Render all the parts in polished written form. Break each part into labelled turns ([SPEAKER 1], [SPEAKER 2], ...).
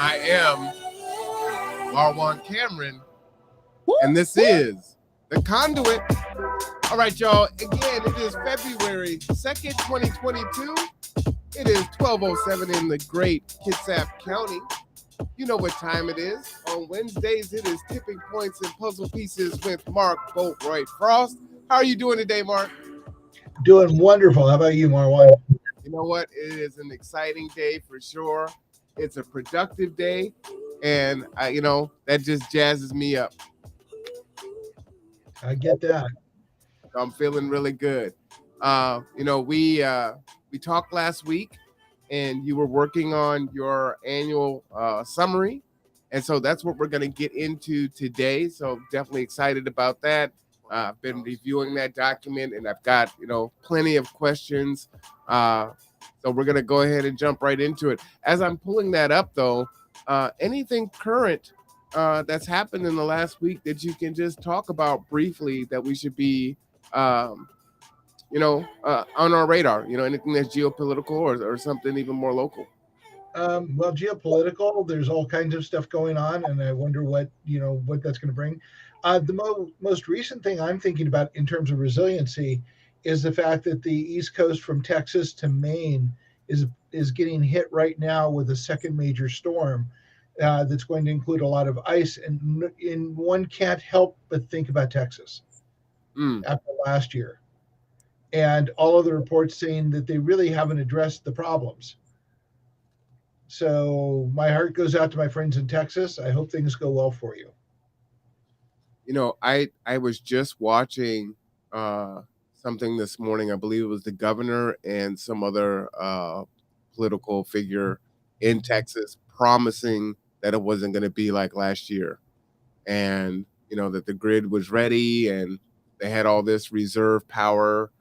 [SPEAKER 1] I am Marwan Cameron,
[SPEAKER 2] Woo,
[SPEAKER 1] and this
[SPEAKER 2] woo.
[SPEAKER 1] is The Conduit. All right, y'all. Again, it is February 2nd, 2022. It is 12:07 in the great Kitsap County. You know what time it is. On Wednesdays, it is Tipping Points and Puzzle Pieces with Mark Boatwright-Frost. How are you doing today, Mark?
[SPEAKER 2] Doing wonderful. How about you, Marwan?
[SPEAKER 1] You know what? It is an exciting day for sure. It's a productive day, and that just jazzes me up.
[SPEAKER 2] I get that.
[SPEAKER 1] I'm feeling really good. We talked last week, and you were working on your annual summary, and so that's what we're going to get into today. So definitely excited about that. I've been reviewing that document, and I've got plenty of questions. So we're going to go ahead and jump right into it. As I'm pulling that up, though, anything current that's happened in the last week that you can just talk about briefly that we should be on our radar, anything that's geopolitical or something even more local.
[SPEAKER 2] Well, geopolitical. There's all kinds of stuff going on, and I wonder what that's going to bring. The most recent thing I'm thinking about in terms of resiliency is the fact that the East Coast from Texas to Maine is getting hit right now with a second major storm that's going to include a lot of ice, and one can't help but think about Texas after last year. And all of the reports saying that they really haven't addressed the problems. So my heart goes out to my friends in Texas. I hope things go well for you.
[SPEAKER 1] I was just watching something this morning. I believe it was the governor and some other political figure in Texas promising that it wasn't going to be like last year, and that the grid was ready and they had all this reserve power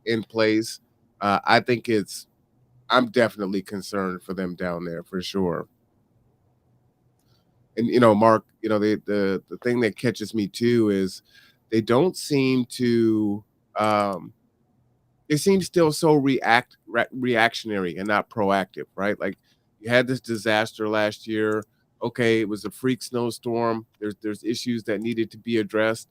[SPEAKER 1] in place. I'm definitely concerned for them down there for sure. And Mark, the thing that catches me too is they don't seem to they seem still so reactionary and not proactive, right? Like you had this disaster last year. Okay, it was a freak snowstorm. There's issues that needed to be addressed.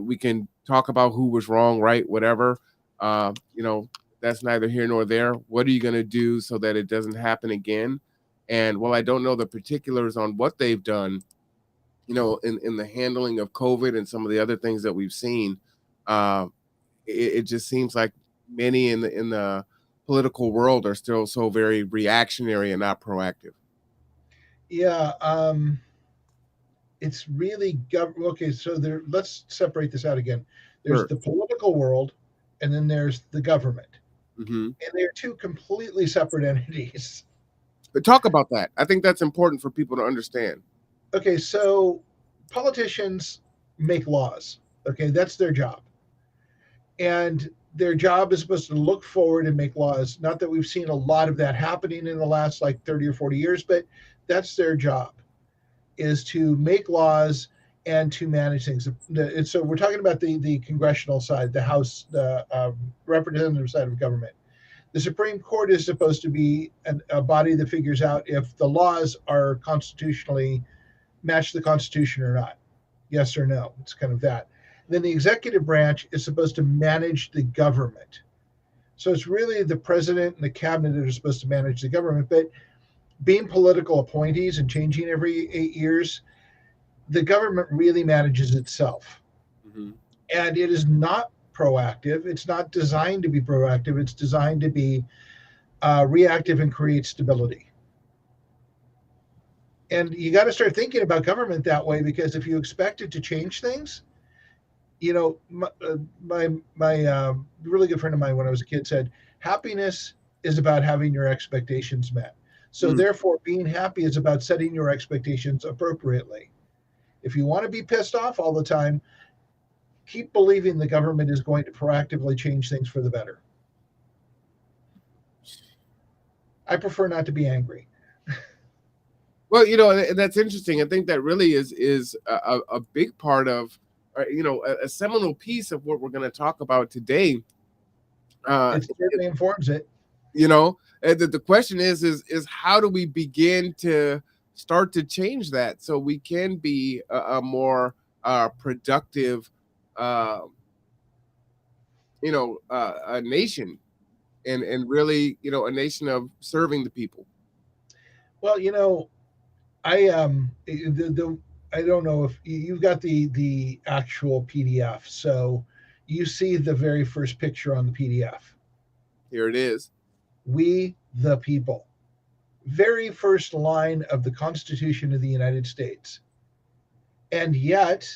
[SPEAKER 1] We can talk about who was wrong, right? Whatever. That's neither here nor there. What are you going to do so that it doesn't happen again? And while I don't know the particulars on what they've done, in the handling of COVID and some of the other things that we've seen, it just seems like many in the political world are still so very reactionary and not proactive.
[SPEAKER 2] Yeah, it's really okay. So let's separate this out again. There's
[SPEAKER 1] Sure.
[SPEAKER 2] the political world, and then there's the government,
[SPEAKER 1] Mm-hmm.
[SPEAKER 2] and they're two completely separate entities.
[SPEAKER 1] But talk about that. I think that's important for people to understand.
[SPEAKER 2] Okay, so politicians make laws. Okay, that's their job, and their job is supposed to look forward and make laws. Not that we've seen a lot of that happening in the last like 30 or 40 years, but that's their job, is to make laws and to manage things. And so we're talking about the congressional side, the House, the representative side of government. The Supreme Court is supposed to be a body that figures out if the laws are constitutionally match the Constitution or not. Yes or no. It's kind of that. Then the executive branch is supposed to manage the government. So it's really the president and the cabinet that are supposed to manage the government. But being political appointees and changing every 8 years, the government really manages itself.
[SPEAKER 1] Mm-hmm.
[SPEAKER 2] And it is not proactive. It's not designed to be proactive. It's designed to be reactive and create stability. And you got to start thinking about government that way, because if you expect it to change things, my really good friend of mine when I was a kid said, happiness is about having your expectations met. So therefore, being happy is about setting your expectations appropriately. If you want to be pissed off all the time, keep believing the government is going to proactively change things for the better. I prefer not to be angry.
[SPEAKER 1] Well, that's interesting. I think that really is a big part of, a seminal piece of what we're going to talk about today.
[SPEAKER 2] It certainly informs it.
[SPEAKER 1] you know, and the question is how do we begin to start to change that so we can be a more productive, uh, a nation, and really, a nation of serving the people.
[SPEAKER 2] Well, the I don't know if you've got the actual PDF. So you see the very first picture on the PDF.
[SPEAKER 1] Here it is.
[SPEAKER 2] We the people. Very first line of the Constitution of the United States. And yet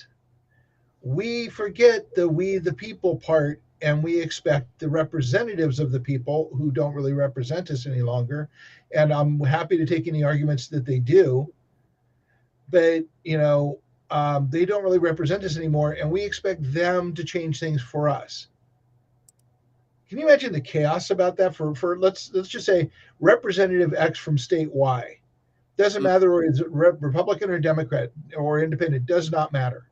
[SPEAKER 2] we forget the we the people part, and we expect the representatives of the people who don't really represent us any longer. And I'm happy to take any arguments that they do, but they don't really represent us anymore, and we expect them to change things for us. Can you imagine the chaos about that? For let's just say Representative X from state Y, doesn't
[SPEAKER 1] Mm.
[SPEAKER 2] matter whether it's Republican or Democrat or Independent, does not matter.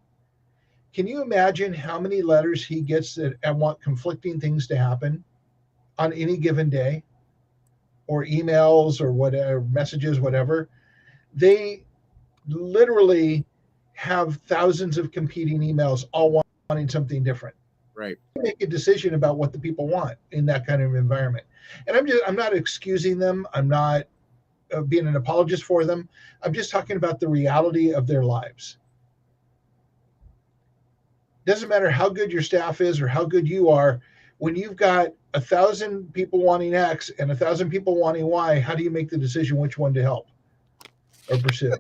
[SPEAKER 2] Can you imagine how many letters he gets that and want conflicting things to happen on any given day, or emails or whatever, messages, whatever? They literally have thousands of competing emails, all wanting something different.
[SPEAKER 1] Right.
[SPEAKER 2] Make a decision about what the people want in that kind of environment. And I'm not excusing them. I'm not being an apologist for them. I'm just talking about the reality of their lives. Doesn't matter how good your staff is or how good you are. When you've got 1,000 people wanting X and 1,000 people wanting Y, how do you make the decision which one to help or pursue?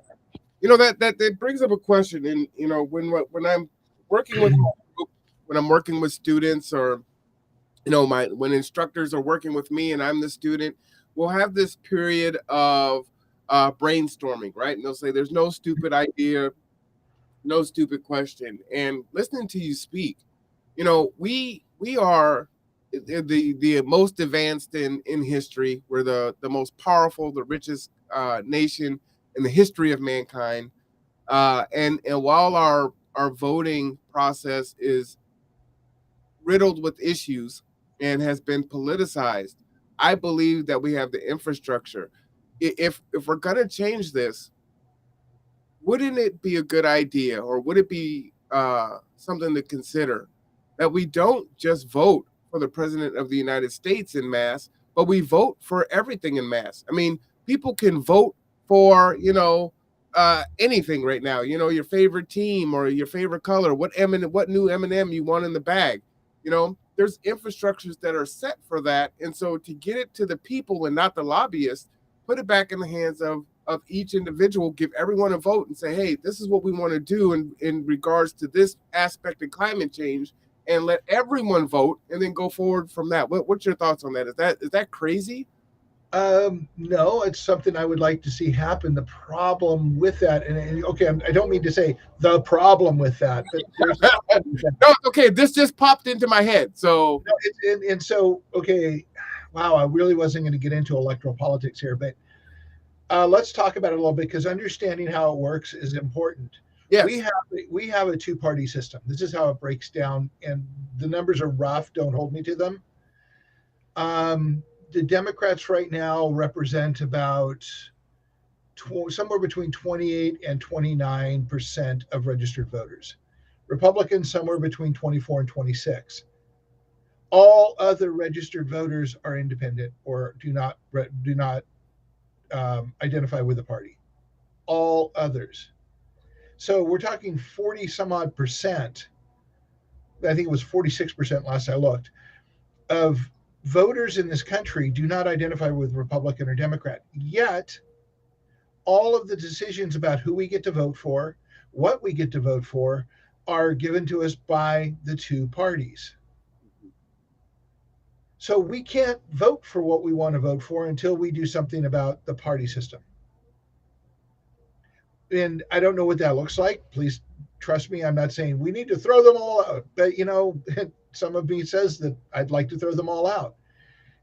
[SPEAKER 1] That brings up a question. And when I'm working with my group, when I'm working with students, or my when instructors are working with me and I'm the student, we'll have this period of brainstorming, right? And they'll say there's no stupid idea, no stupid question. And listening to you speak, we are the most advanced in history. We're the most powerful, the richest nation in the history of mankind. And while our voting process is riddled with issues and has been politicized, I believe that we have the infrastructure. If we're gonna change this, wouldn't it be a good idea, or would it be something to consider, that we don't just vote for the president of the United States in mass, but we vote for everything in mass? I mean, people can vote for anything right now. Your favorite team or your favorite color, what new M&M you want in the bag. There's infrastructures that are set for that, and so to get it to the people and not the lobbyists, put it back in the hands of each individual, give everyone a vote and say, hey, this is what we want to do in regards to this aspect of climate change, and let everyone vote and then go forward from that. What's your thoughts on that? Is that crazy?
[SPEAKER 2] No, it's something I would like to see happen. The problem with that, and okay, I don't mean to say the problem with that, but there's a problem with that.
[SPEAKER 1] No, okay, this just popped into my head. So
[SPEAKER 2] No, and so, okay, wow, I really wasn't going to get into electoral politics here, but let's talk about it a little bit, because understanding how it works is important. We
[SPEAKER 1] yes.
[SPEAKER 2] have we have a two-party system. This is how it breaks down, and the numbers are rough. Don't hold me to them. The Democrats right now represent about somewhere between 28 and 29% of registered voters. Republicans somewhere between 24 and 26. All other registered voters are independent or do not identify with the party. All others. So we're talking 40 some odd percent. I think it was 46% last I looked, of voters in this country do not identify with Republican or Democrat. Yet all of the decisions about who we get to vote for, what we get to vote for, are given to us by the two parties. So we can't vote for what we want to vote for until we do something about the party system. And I don't know what that looks like. Please trust me. I'm not saying we need to throw them all out, but some of me says that I'd like to throw them all out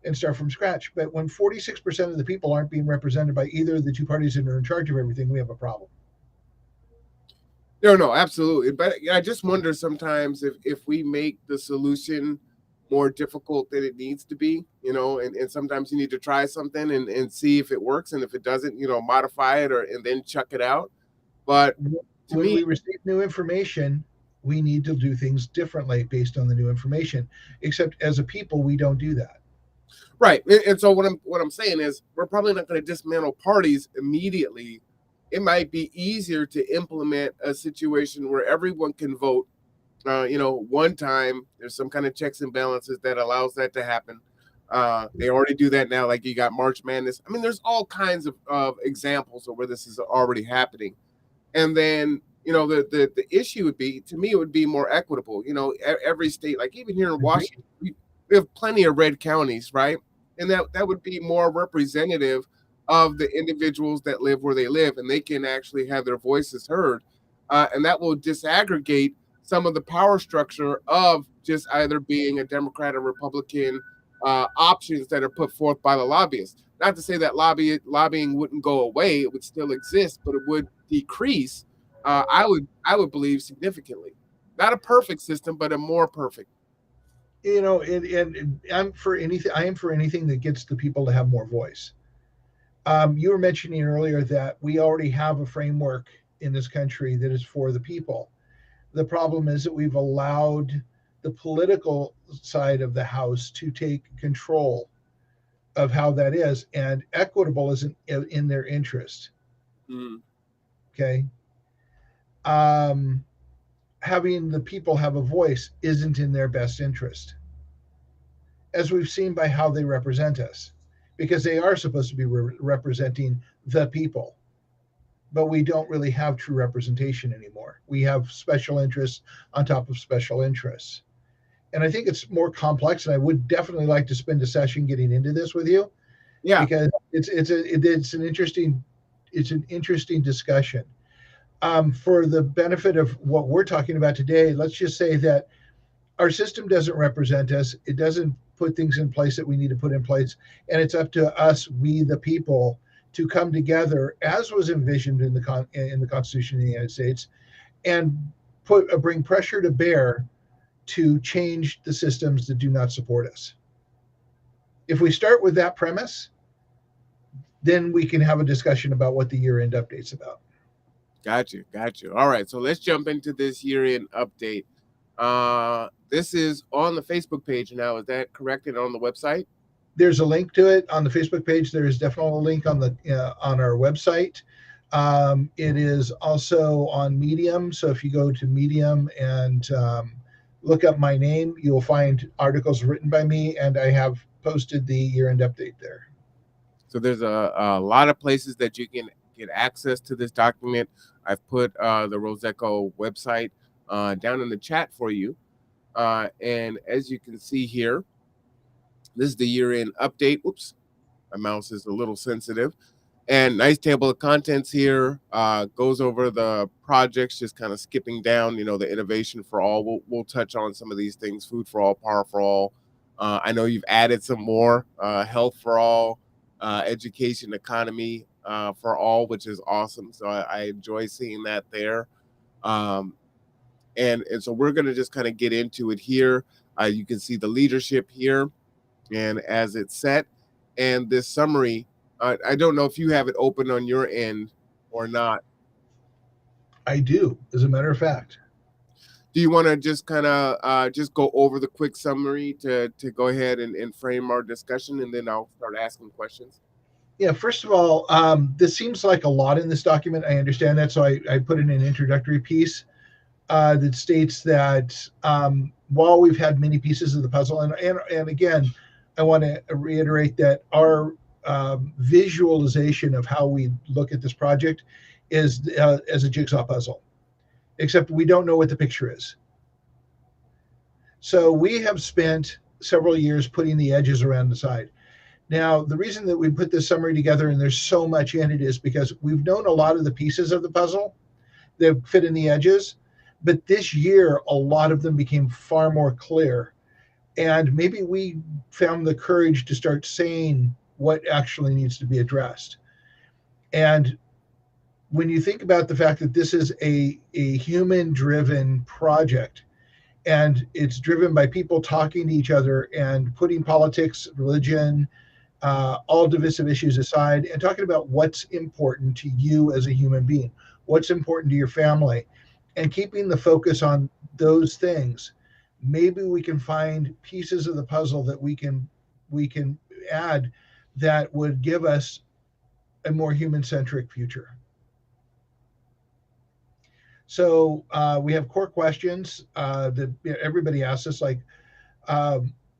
[SPEAKER 2] and start from scratch. But when 46% of the people aren't being represented by either of the two parties that are in charge of everything, we have a problem.
[SPEAKER 1] No, no, absolutely. But I just wonder sometimes if we make the solution more difficult than it needs to be, and sometimes you need to try something and see if it works. And if it doesn't, modify it and then chuck it out. But to
[SPEAKER 2] When
[SPEAKER 1] me,
[SPEAKER 2] we receive new information, we need to do things differently based on the new information. Except as a people, we don't do that.
[SPEAKER 1] right. And so what I'm saying is we're probably not going to dismantle parties immediately. It might be easier to implement a situation where everyone can vote, one time. There's some kind of checks and balances that allows that to happen. They already do that now. Like you got March Madness. I mean, there's all kinds of examples of where this is already happening. And then, the issue would be, to me, it would be more equitable. Every state, like even here in
[SPEAKER 2] Agree?
[SPEAKER 1] Washington, we have plenty of red counties, right? And that would be more representative of the individuals that live where they live, and they can actually have their voices heard. And that will disaggregate some of the power structure of just either being a Democrat or Republican options that are put forth by the lobbyists. Not to say that lobbying wouldn't go away; it would still exist, but it would decrease. I would believe significantly. Not a perfect system, but a more perfect.
[SPEAKER 2] And I'm for anything. I am for anything that gets the people to have more voice. You were mentioning earlier that we already have a framework in this country that is for the people. The problem is that we've allowed the political side of the house to take control of how that is, and equitable isn't in their interest.
[SPEAKER 1] Mm.
[SPEAKER 2] Okay. Um, Having the people have a voice isn't in their best interest, as we've seen by how they represent us, because they are supposed to be representing the people. But we don't really have true representation anymore. We have special interests on top of special interests. And I think it's more complex. And I would definitely like to spend a session getting into this with you,
[SPEAKER 1] Yeah,
[SPEAKER 2] because it's an interesting discussion. For the benefit of what we're talking about today, let's just say that our system doesn't represent us. It doesn't put things in place that we need to put in place, and it's up to us, we the people, to come together as was envisioned in the Constitution of the United States, and bring pressure to bear to change the systems that do not support us. If we start with that premise, then we can have a discussion about what the year-end update's about.
[SPEAKER 1] got you. All right, so let's jump into this year-end update. This is on the Facebook page now. Is that correct? And on the website?
[SPEAKER 2] There's a link to it on the Facebook page. There is definitely a link on our website. It is also on Medium. So if you go to Medium and look up my name, you will find articles written by me, and I have posted the year-end update there.
[SPEAKER 1] So there's a lot of places that you can get access to this document. I've put the RESECO website down in the chat for you. And as you can see here, this is the year-end update. Oops, my mouse is a little sensitive. And nice table of contents here. Goes over the projects, just kind of skipping down, the innovation for all. We'll touch on some of these things: food for all, power for all. I know you've added some more: health for all, education, economy for all, which is awesome. So I enjoy seeing that there. Um, and so we're going to just kind of get into it here. You can see the leadership here, and as it's set, and this summary. I don't know if you have it open on your end or not.
[SPEAKER 2] I do, as a matter of fact.
[SPEAKER 1] Do you want to just kind of just go over the quick summary to go ahead and frame our discussion, and then I'll start asking questions?
[SPEAKER 2] Yeah, first of all, this seems like a lot in this document. I understand that, so I put in an introductory piece that states that while we've had many pieces of the puzzle, and again, I want to reiterate that our visualization of how we look at this project is as a jigsaw puzzle, except we don't know what the picture is. So we have spent several years putting the edges around the side. Now, the reason that we put this summary together and there's so much in it is because we've known a lot of the pieces of the puzzle that fit in the edges, but this year, a lot of them became far more clear. And maybe we found the courage to start saying what actually needs to be addressed. And when you think about the fact that this is a human driven project, And it's driven by people talking to each other and putting politics, religion, all divisive issues aside, and talking about what's important to you as a human being, what's important to your family, and keeping the focus on those things. Maybe we can find pieces of the puzzle that we can add that would give us a more human centric future. So we have core questions that everybody asks us, like,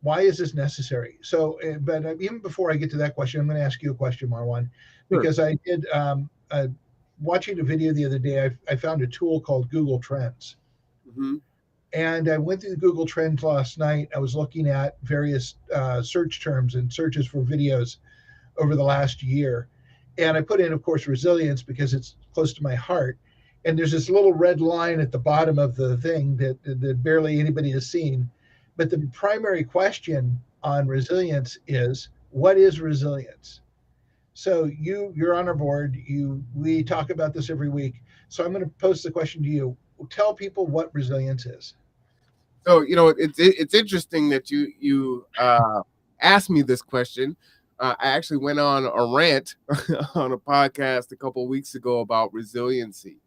[SPEAKER 2] why is this necessary? So, but even before I get to that question, I'm going to ask you a question, Marwan,
[SPEAKER 1] Sure.
[SPEAKER 2] because I did watching a video the other day. I found a tool called Google Trends,
[SPEAKER 1] Hmm.
[SPEAKER 2] and I went through the Google Trends last night. I was looking at various search terms and searches for videos over the last year. And I put in, of course, resilience because it's close to my heart. And there's this little red line at the bottom of the thing that barely anybody has seen. But the primary question on resilience is, what is resilience? So you're on our board. We talk about this every week. So I'm going to pose the question to you. Tell people what resilience is.
[SPEAKER 1] So it's interesting that you asked me this question. I actually went on a rant on a podcast a couple of weeks ago about resiliency.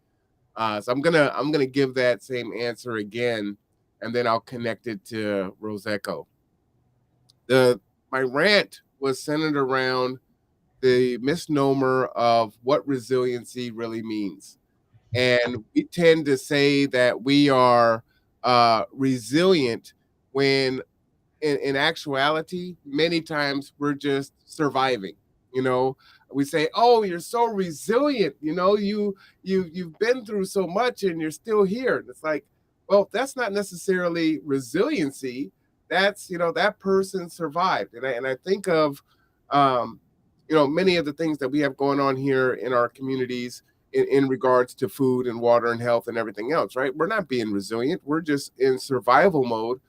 [SPEAKER 1] So I'm gonna give that same answer again, and then I'll connect it to RESECO. The My rant was centered around the misnomer of what resiliency really means. And we tend to say that we are resilient when in actuality, many times we're just surviving. You know, we say, "Oh, you're so resilient. You've been through so much and you're still here." And it's like, well, that's not necessarily resiliency. That's that person survived, and I think of um, many of the things that we have going on here in our communities in regards to food and water and health and everything else. Right? We're not being resilient. We're just in survival mode,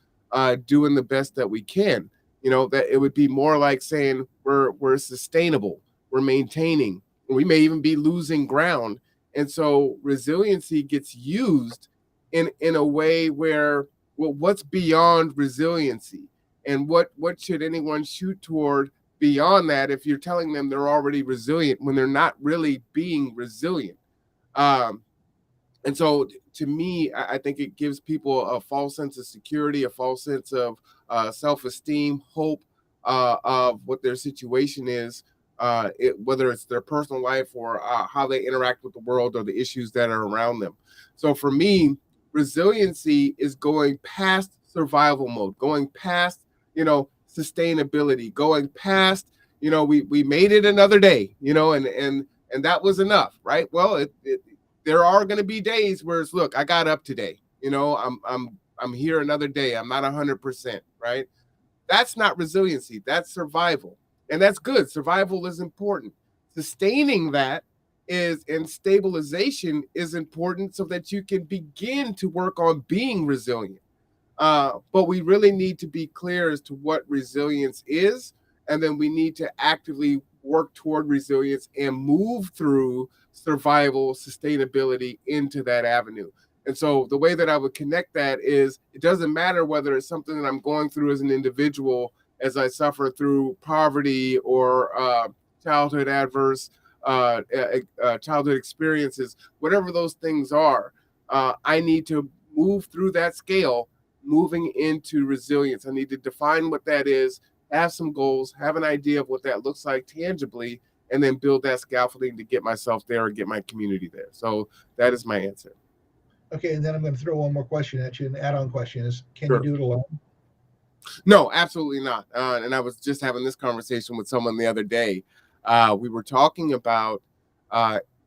[SPEAKER 1] doing the best that we can. That it would be more like saying we're sustainable, we're maintaining, we may even be losing ground. And so resiliency gets used in a way where, well, what's beyond resiliency, and what should anyone shoot toward beyond that if you're telling them they're already resilient when they're not really being resilient. um, and so to me, I think it gives people a false sense of security, a false sense of self-esteem, hope of what their situation is, whether it's their personal life or how they interact with the world or the issues that are around them. So for me, resiliency is going past survival mode, going past, sustainability, going past, we made it another day, and that was enough, right? Well, there are going to be days where it's, look, I got up today. I'm here another day. I'm not 100%, right? That's not resiliency. That's survival, and that's good. Survival is important. Sustaining that is, and stabilization is important so that you can begin to work on being resilient. But we really need to be clear as to what resilience is, and then we need to actively work toward resilience and move through survival, sustainability into that avenue. And so the way that I would connect that is, it doesn't matter whether it's something that I'm going through as an individual, as I suffer through poverty or childhood adverse childhood experiences, whatever those things are. I need to move through that scale, moving into resilience. I need to define what that is, have some goals, have an idea of what that looks like tangibly, and then build that scaffolding to get myself there or get my community there. So that is my answer.
[SPEAKER 2] Okay, and then I'm going to throw one more question at you. An add-on question is, can you
[SPEAKER 1] Sure.
[SPEAKER 2] do it alone?
[SPEAKER 1] No, absolutely not. And I was just having this conversation with someone the other day. We were talking about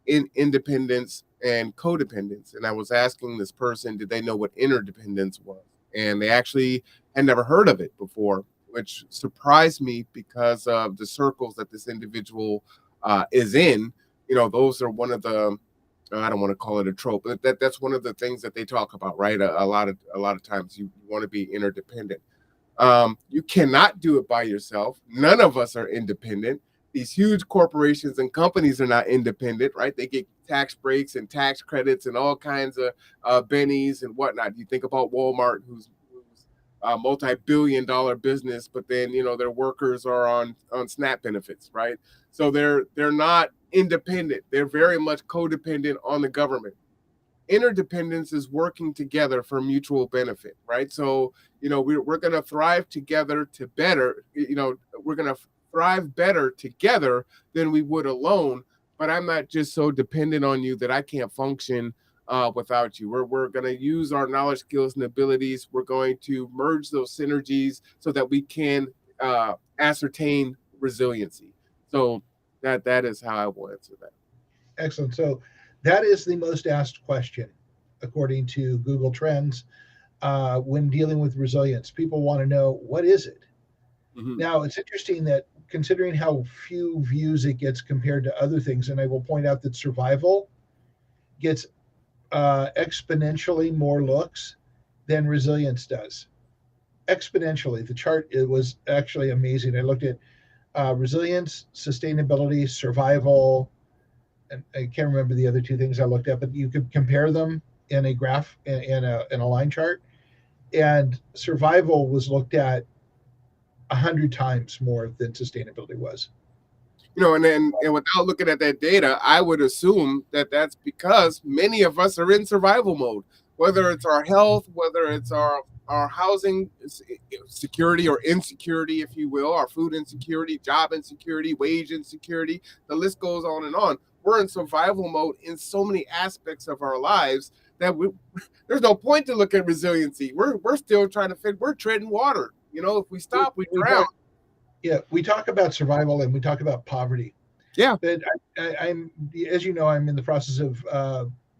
[SPEAKER 1] independence and codependence, and I was asking this person, did they know what interdependence was? And they actually had never heard of it before, which surprised me because of the circles that this individual is in. Those are one of the, I don't want to call it a trope, but that's one of the things that they talk about, right? A lot of times you want to be interdependent. You cannot do it by yourself. None of us are independent. These huge corporations and companies are not independent, right? They get tax breaks and tax credits and all kinds of bennies and whatnot. You think about Walmart, who's multi-billion-dollar business, but then their workers are on SNAP benefits, right? So they're not independent. They're very much codependent on the government. Interdependence is working together for mutual benefit, right? So we're going to thrive together to better. We're going to thrive better together than we would alone. But I'm not just so dependent on you that I can't function without you. We're going to use our knowledge, skills, and abilities. We're going to merge those synergies so that we can ascertain resiliency. So that is how I will answer that.
[SPEAKER 2] Excellent. So that is the most asked question, according to Google Trends, when dealing with resilience. People want to know, what is it?
[SPEAKER 1] Mm-hmm.
[SPEAKER 2] Now, it's interesting that considering how few views it gets compared to other things, and I will point out that survival gets exponentially more looks than resilience does. Exponentially. The chart, it was actually amazing. I looked at resilience, sustainability, survival, and I can't remember the other two things I looked at, but you could compare them in a graph in a line chart, and survival was looked at 100 times more than sustainability was.
[SPEAKER 1] And without looking at that data, I would assume that that's because many of us are in survival mode, whether it's our health, whether it's our housing security or insecurity, if you will, our food insecurity, job insecurity, wage insecurity. The list goes on and on. We're in survival mode in so many aspects of our lives that there's no point to look at resiliency. We're still trying to we're treading water. If we stop, we drown.
[SPEAKER 2] Yeah, we talk about survival and we talk about poverty.
[SPEAKER 1] Yeah.
[SPEAKER 2] But I'm, as you know, I'm in the process of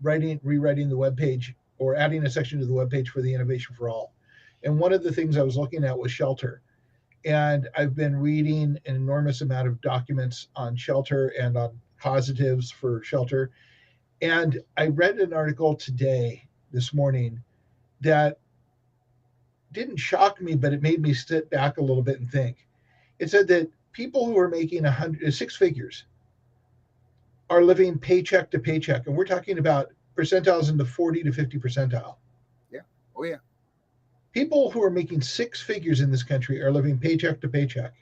[SPEAKER 2] rewriting the webpage, or adding a section to the webpage for the Innovation for All. And one of the things I was looking at was shelter. And I've been reading an enormous amount of documents on shelter and on positives for shelter. And I read an article this morning, that didn't shock me, but it made me sit back a little bit and think. It said that people who are making six figures are living paycheck to paycheck, and we're talking about percentiles in the 40 to 50 percentile.
[SPEAKER 1] Yeah. Oh yeah.
[SPEAKER 2] People who are making six figures in this country are living paycheck to paycheck.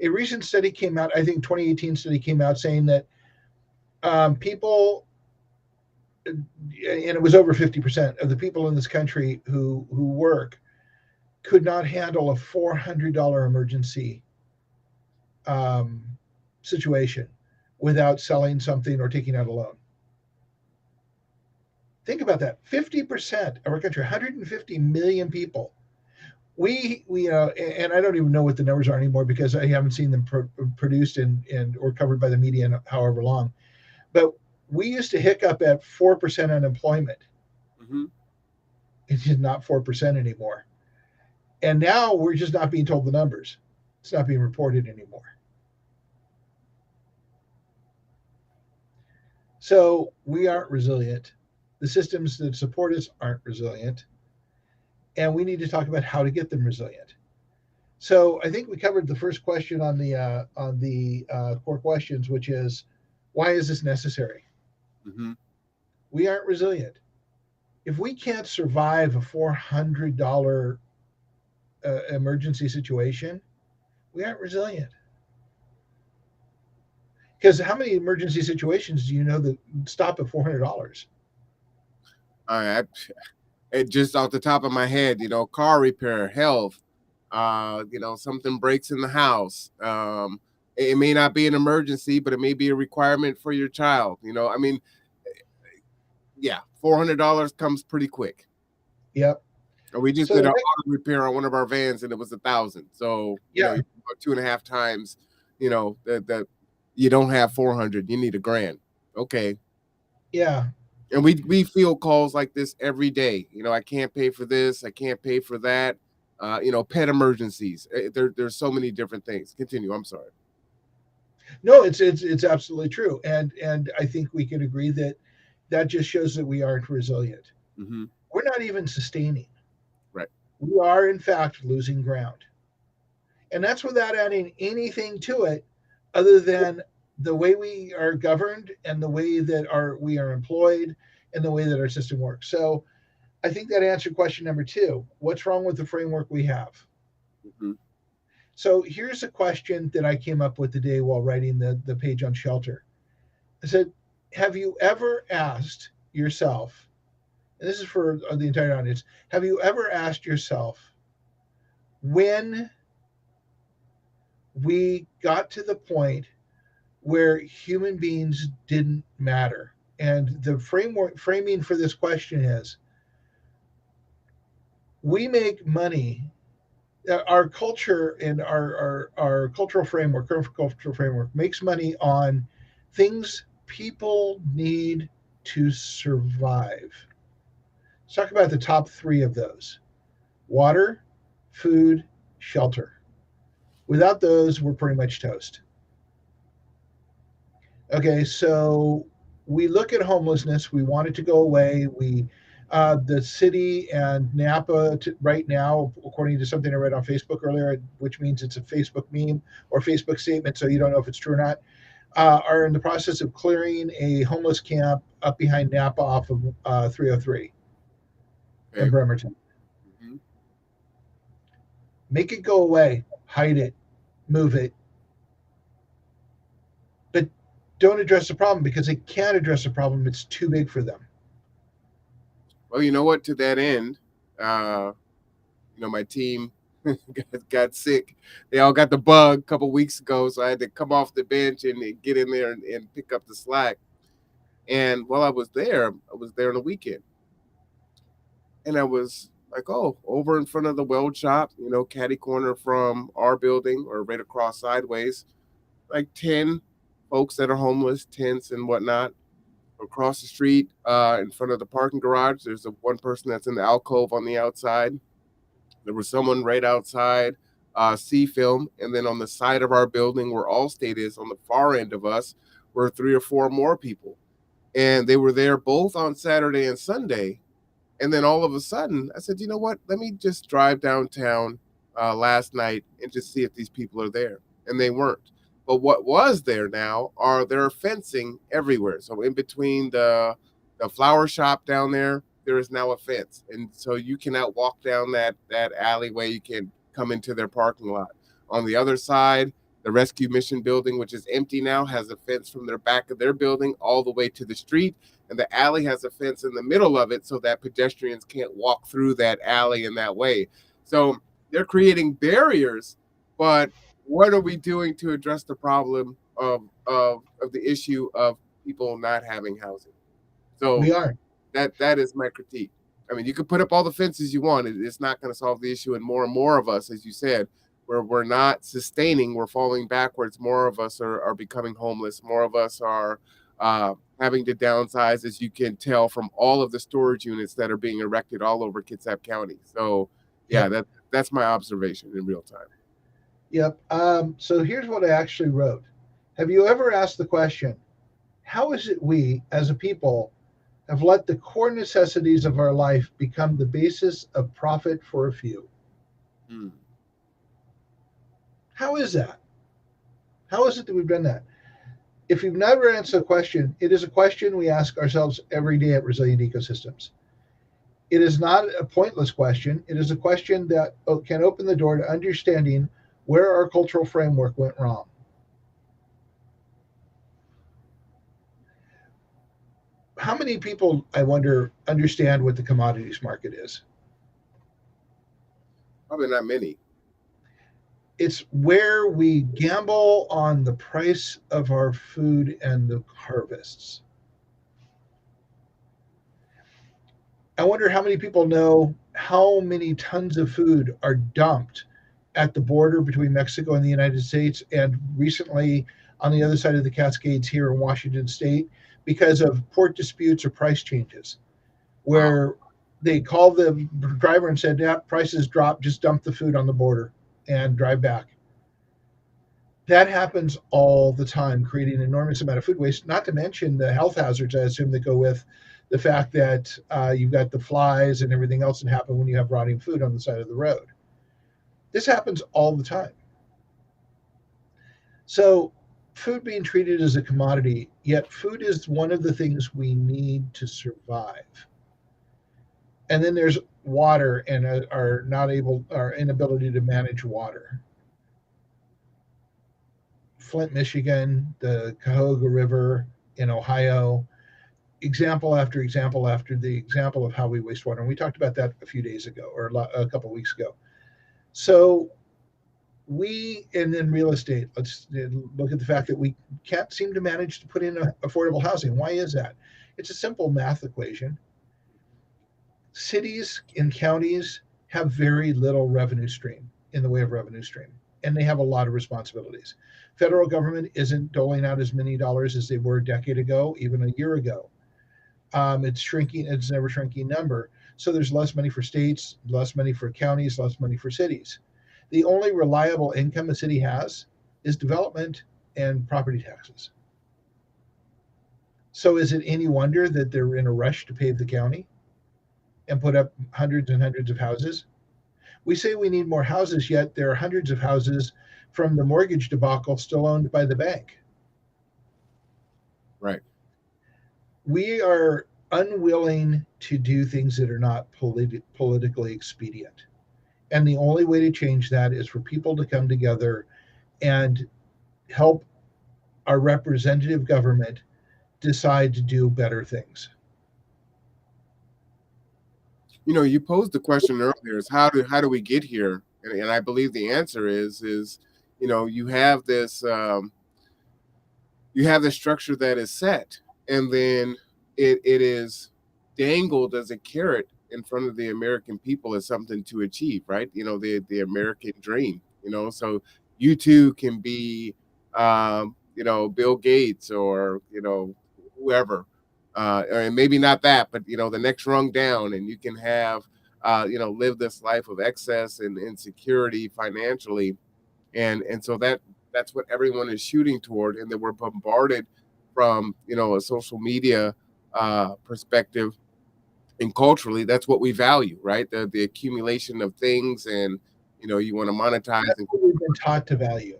[SPEAKER 2] A recent study came out, I think 2018 study came out, saying that people, and it was over 50% of the people in this country who work, could not handle a $400 emergency situation without selling something or taking out a loan. Think about that. 50% of our country, 150 million people. We and I don't even know what the numbers are anymore, because I haven't seen them produced and or covered by the media in however long. But we used to hiccup at 4% unemployment.
[SPEAKER 1] Mm-hmm.
[SPEAKER 2] It's just not 4% anymore. And now we're just not being told the numbers. It's not being reported anymore. So we aren't resilient. The systems that support us aren't resilient. And we need to talk about how to get them resilient. So I think we covered the first question on the core questions, which is, why is this necessary?
[SPEAKER 1] Mm-hmm.
[SPEAKER 2] We aren't resilient. If we can't survive a $400 emergency situation, we aren't resilient. Because how many emergency situations do you know that stop at $400?
[SPEAKER 1] It just off the top of my head, car repair, health, something breaks in the house. It may not be an emergency, but it may be a requirement for your child. I mean, yeah, $400 comes pretty quick.
[SPEAKER 2] Yep.
[SPEAKER 1] We just did an auto repair on one of our vans, and it was $1,000. So
[SPEAKER 2] yeah,
[SPEAKER 1] 2.5 times. That you don't have 400, you need $1,000. Okay.
[SPEAKER 2] Yeah.
[SPEAKER 1] And we feel calls like this every day. I can't pay for this. I can't pay for that. Pet emergencies. There's so many different things. Continue. I'm sorry.
[SPEAKER 2] No, it's absolutely true, and I think we can agree that just shows that we aren't resilient.
[SPEAKER 1] Mm-hmm.
[SPEAKER 2] We're not even sustaining.
[SPEAKER 1] Right.
[SPEAKER 2] We are in fact losing ground, and that's without adding anything to it, other than the way we are governed and the way that we are employed and the way that our system works. So I think that answered question number two. What's wrong with the framework we have?
[SPEAKER 1] Mhm.
[SPEAKER 2] So here's a question that I came up with today while writing the page on shelter. I said, have you ever asked yourself, and this is for the entire audience, have you ever asked yourself when we got to the point where human beings didn't matter? And the framing for this question is we make money. Our culture and our cultural framework, current cultural framework, makes money on things people need to survive. Let's talk about the top three of those: water, food, shelter. Without those, we're pretty much toast. Okay, so we look at homelessness. We want it to go away. The city and Napa right now, according to something I read on Facebook earlier, which means it's a Facebook meme or Facebook statement, so you don't know if it's true or not, are in the process of clearing a homeless camp up behind Napa off of 303 in
[SPEAKER 1] Okay.
[SPEAKER 2] Bremerton.
[SPEAKER 1] Mhm.
[SPEAKER 2] Make it go away, hide it, move it, but don't address the problem because they can't address the problem. It's too big for them.
[SPEAKER 1] Well, you know what? To that end, uh, my team got sick. They all got the bug a couple weeks ago, so I had to come off the bench and get in there and pick up the slack. And while I was there on the weekend, and I was like, oh, over in front of the weld shop, caddy corner from our building or right across sideways, like 10 folks that are homeless, tents and whatnot. Across the street, in front of the parking garage, there's one person that's in the alcove on the outside. There was someone right outside C Film, and then on the side of our building where Allstate is, on the far end of us, were three or four more people, and they were there both on Saturday and Sunday. And then all of a sudden, I said, you know what? Let me just drive downtown last night and just see if these people are there. And they weren't. But what was there now are there fencing everywhere. So in between the flower shop down there, there is now a fence, and so you cannot walk down that alleyway. You can come into their parking lot. On the other side, the rescue mission building, which is empty now, has a fence from their back of their building all the way to the street, and the alley has a fence in the middle of it so that pedestrians can't walk through that alley in that way. So they're creating barriers, but what are we doing to address the problem of the issue of people not having housing? So
[SPEAKER 2] We aren't.
[SPEAKER 1] that is my critique. I mean, you can put up all the fences you want. It's not going to solve the issue, and more of us, as you said, where we're not sustaining, we're falling backwards. More of us are becoming homeless. More of us are having to downsize, as you can tell from all of the storage units that are being erected all over Kitsap County. So, yeah,
[SPEAKER 2] Yep.
[SPEAKER 1] that's my observation in real time.
[SPEAKER 2] Yep. So here's what I actually wrote. Have you ever asked the question, how is it we, as a people, have let the core necessities of our life become the basis of profit for a few?
[SPEAKER 1] Hmm.
[SPEAKER 2] How is that? How is it that we've done that? If you've never answered the question, it is a question we ask ourselves every day at Resilient Ecosystems. It is not a pointless question. It is a question that can open the door to understanding where our cultural framework went wrong. How many people, I wonder, understand what the commodities market is?
[SPEAKER 1] Probably not many.
[SPEAKER 2] It's where we gamble on the price of our food and the harvests. I wonder how many people know how many tons of food are dumped at the border between Mexico and the United States, and recently on the other side of the Cascades here in Washington State because of port disputes or price changes,
[SPEAKER 1] Wow.
[SPEAKER 2] where they called the driver and said, "Yeah, prices dropped. Just dump the food on the border and drive back." That happens all the time, creating an enormous amount of food waste, not to mention the health hazards, I assume, that go with the fact that you've got the flies and everything else that happen when you have rotting food on the side of the road. This happens all the time. So, food being treated as a commodity, yet food is one of the things we need to survive. And then there's water and our inability to manage water. Flint, Michigan, the Cuyahoga River in Ohio, example after example after the example of how we waste water. And we talked about that a few days ago or a couple of weeks ago. So and then real estate. Let's look at the fact that we can't seem to manage to put in affordable housing. Why is that? It's a simple math equation. Cities and counties have very little revenue stream in the way of revenue stream, and they have a lot of responsibilities. Federal government isn't doling out as many dollars as they were a decade ago, even a year ago. It's shrinking. It's never shrinking number. So there's less money for states, less money for counties, less money for cities. The only reliable income a city has is development and property taxes. So is it any wonder that they're in a rush to pave the county and put up hundreds and hundreds of houses? We say we need more houses, yet there are hundreds of houses from the mortgage debacle still owned by the bank.
[SPEAKER 1] Right.
[SPEAKER 2] We are unwilling to do things that are not politically expedient. And the only way to change that is for people to come together and help our representative government decide to do better things.
[SPEAKER 1] You posed the question earlier is how do we get here? And I believe the answer is you have this structure that is set, and then it is dangled as a carrot in front of the American people as something to achieve, right? The American dream. So you too can be, Bill Gates or whoever, and maybe not that, but the next rung down, and you can have, live this life of excess and insecurity financially, and so that's what everyone is shooting toward, and then we're bombarded from a social media perspective, and culturally that's what we value, right? The accumulation of things, and you want to monetize
[SPEAKER 2] That's
[SPEAKER 1] and
[SPEAKER 2] what we've been taught to value.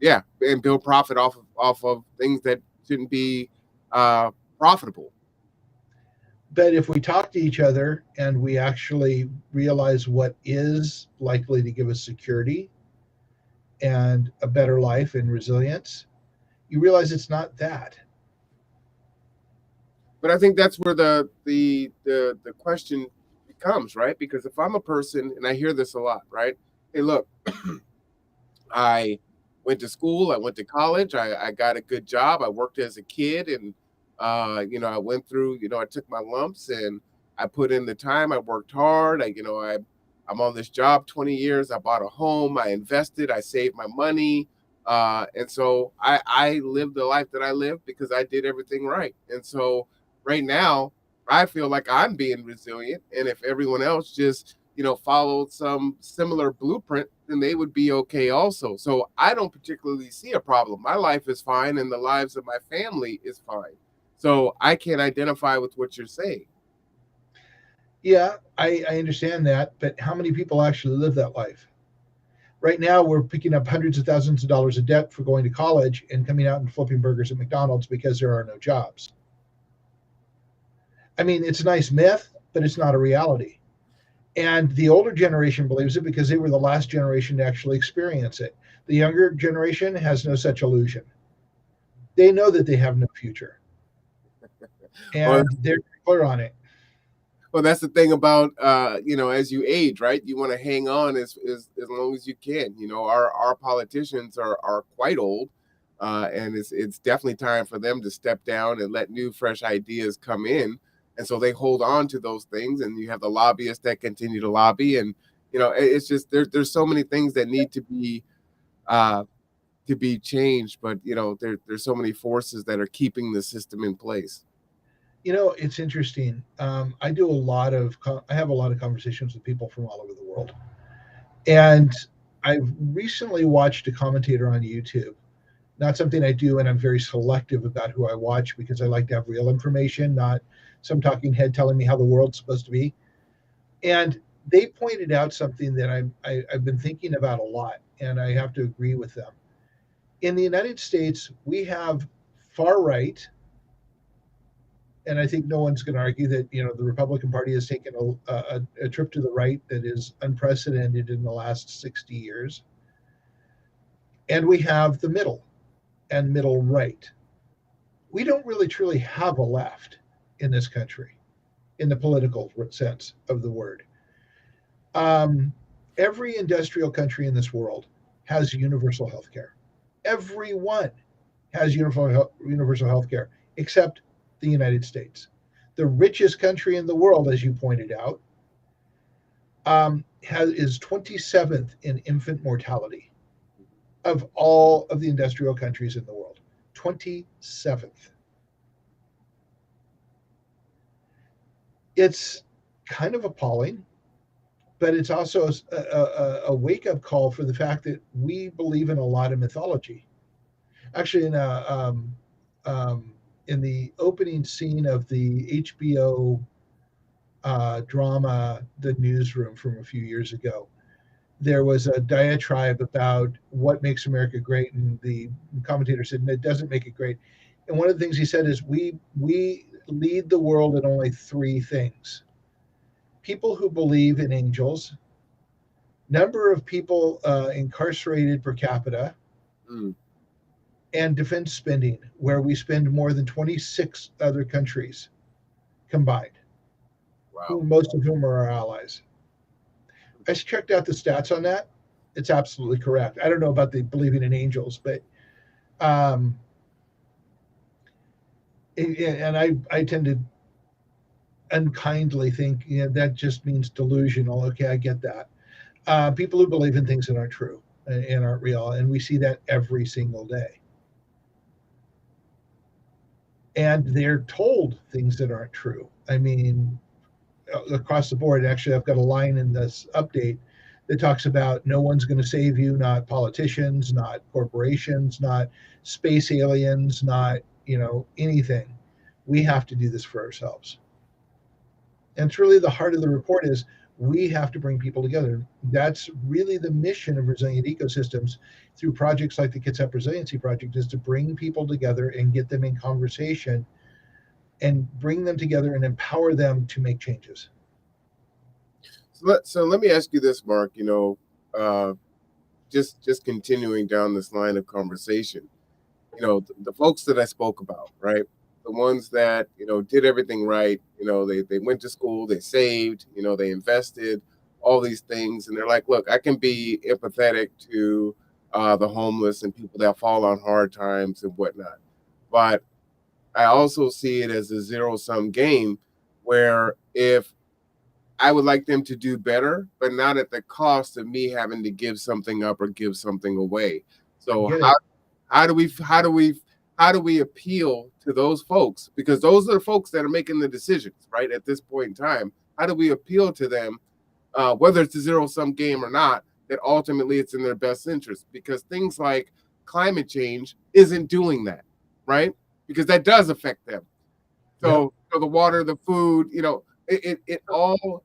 [SPEAKER 1] yeah, and build profit off of things that shouldn't be uh profitable.
[SPEAKER 2] But if we talk to each other and we actually realize what is likely to give us security and a better life and resilience, you realize it's not that.
[SPEAKER 1] But I think that's where the question becomes, right? Because if I'm a person, and I hear this a lot, right? Hey, look, I went to school, I went to college, I got a good job, I worked as a kid, and I went through, I took my lumps, and I put in the time, I worked hard, I'm on this job 20 years, I bought a home, I invested, I saved my money. And so I lived the life that I lived because I did everything right. And so right now, I feel like I'm being resilient. And if everyone else just followed some similar blueprint, then they would be okay also. So I don't particularly see a problem. My life is fine, and the lives of my family is fine. So I can't identify with what you're saying.
[SPEAKER 2] Yeah, I understand that, but how many people actually live that life? Right now, we're picking up hundreds of thousands of dollars of debt for going to college and coming out and flipping burgers at McDonald's because there are no jobs. I mean, it's a nice myth, but it's not a reality. And the older generation believes it because they were the last generation to actually experience it. The younger generation has no such illusion. They know that they have no future,
[SPEAKER 1] Well,
[SPEAKER 2] and they're clear on it.
[SPEAKER 1] Well, that's the thing about as you age, right? You want to hang on as long as you can. Our politicians are quite old, and it's definitely time for them to step down and let new, fresh ideas come in. And so they hold on to those things, and you have the lobbyists that continue to lobby, and it's just there's so many things that need uh, to be changed, but there's so many forces that are keeping the system in place.
[SPEAKER 2] It's interesting. I have a lot of conversations with people from all over the world, and I've recently watched a commentator on YouTube. Not something I do, and I'm very selective about who I watch because I like to have real information, not some talking head telling me how the world's supposed to be. And they pointed out something that I've been thinking about a lot, and I have to agree with them. In the United States, we have far right And I think no one's going to argue that the Republican Party has taken a trip to the right that is unprecedented in the last 60 years. And we have the middle and middle right. We don't really truly have a left in this country in the political sense of the word. Um, every industrial country in this world has universal health care. Everyone has universal health care except the United States. The richest country in the world, as you pointed out, is 27th in infant mortality of all of the industrial countries in the world. 27th. It's kind of appalling, but it's also a wake up call for the fact that we believe in a lot of mythology. Actually, in the opening scene of the HBO drama, The Newsroom, from a few years ago, there was a diatribe about what makes America great, and the commentator said, "It doesn't make it great." And one of the things he said is, "We lead the world in only three things: people who believe in angels, number of people incarcerated per capita,
[SPEAKER 1] Mm,
[SPEAKER 2] and defense spending, where we spend more than 26 other countries combined,
[SPEAKER 1] wow.
[SPEAKER 2] who most of whom are our allies." I checked out the stats on that. It's absolutely correct. I don't know about the believing in angels, but um, and I tend to unkindly think that just means delusional. Okay, I get that. People who believe in things that aren't true and aren't real, and we see that every single day. And they're told things that aren't true. I mean, across the board. Actually, I've got a line in this update that talks about no one's going to save you, not politicians, not corporations, not space aliens, not anything. We have to do this for ourselves. And it's really the heart of the report is we have to bring people together. That's really the mission of resilient ecosystems through projects like the Kitsap Resiliency Project, is to bring people together and get them in conversation and bring them together and empower them to make changes.
[SPEAKER 1] So let me ask you this, Mark. Uh, just continuing down this line of conversation. The folks that I spoke about, right? The ones that did everything right. They went to school, they saved, they invested, all these things, and they're like, look, I can be empathetic to the homeless and people that fall on hard times and whatnot, but I also see it as a zero sum game where if I would like them to do better, but not at the cost of me having to give something up or give something away.
[SPEAKER 2] I
[SPEAKER 1] So
[SPEAKER 2] get
[SPEAKER 1] how
[SPEAKER 2] it.
[SPEAKER 1] how do we how do we how do we appeal to those folks? Because those are the folks that are making the decisions, right? At this point in time, how do we appeal to them, whether it's a zero sum game or not? That ultimately it's in their best interest, because things like climate change isn't doing that, right? Because that does affect them.
[SPEAKER 2] Yep.
[SPEAKER 1] So the water, the food, it all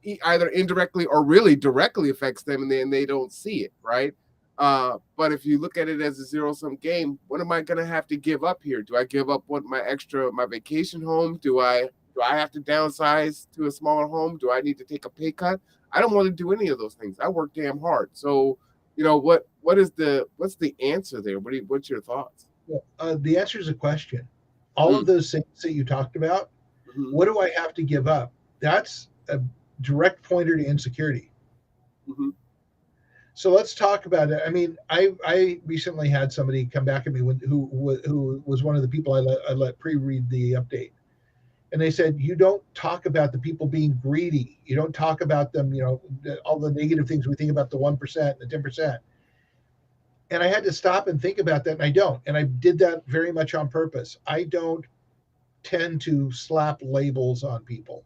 [SPEAKER 1] either indirectly or really directly affects them, and then they don't see it, right? But if you look at it as a zero sum game, what am I going to have to give up here? Do I give up my vacation home? Do I have to downsize to a smaller home? Do I need to take a pay cut? I don't want to do any of those things. I work damn hard. So, what's the answer there? What's your thoughts?
[SPEAKER 2] Well, the answer is a question. All of
[SPEAKER 1] Mm,
[SPEAKER 2] those things that you talked about,
[SPEAKER 1] hmm
[SPEAKER 2] what do I have to give up? That's a direct pointer to insecurity.
[SPEAKER 1] hmm
[SPEAKER 2] So let's talk about it. I mean, I recently had somebody come back at me who was one of the people I let pre-read the update, and they said, you don't talk about the people being greedy. You don't talk about them. All the negative things we think about the 1%, the 10%. And I had to stop and think about that, and I don't. And I did that very much on purpose. I don't tend to slap labels on people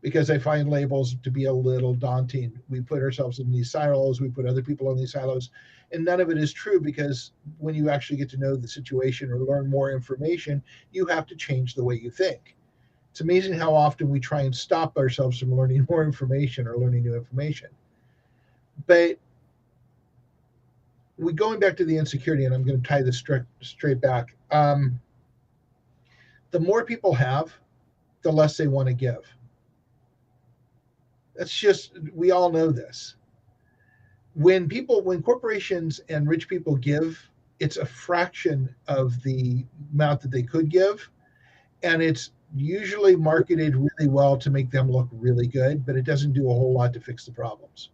[SPEAKER 2] because I find labels to be a little daunting. We put ourselves in these silos, we put other people in these silos, and none of it is true, because when you actually get to know the situation or learn more information, you have to change the way you think. It's amazing how often we try and stop ourselves from learning more information or learning new information. But going back to the insecurity, and I'm going to tie this straight back. The more people have, the less they want to give. That's just, we all know this. When corporations and rich people give, it's a fraction of the amount that they could give, and it's usually marketed really well to make them look really good, but it doesn't do a whole lot to fix the problems.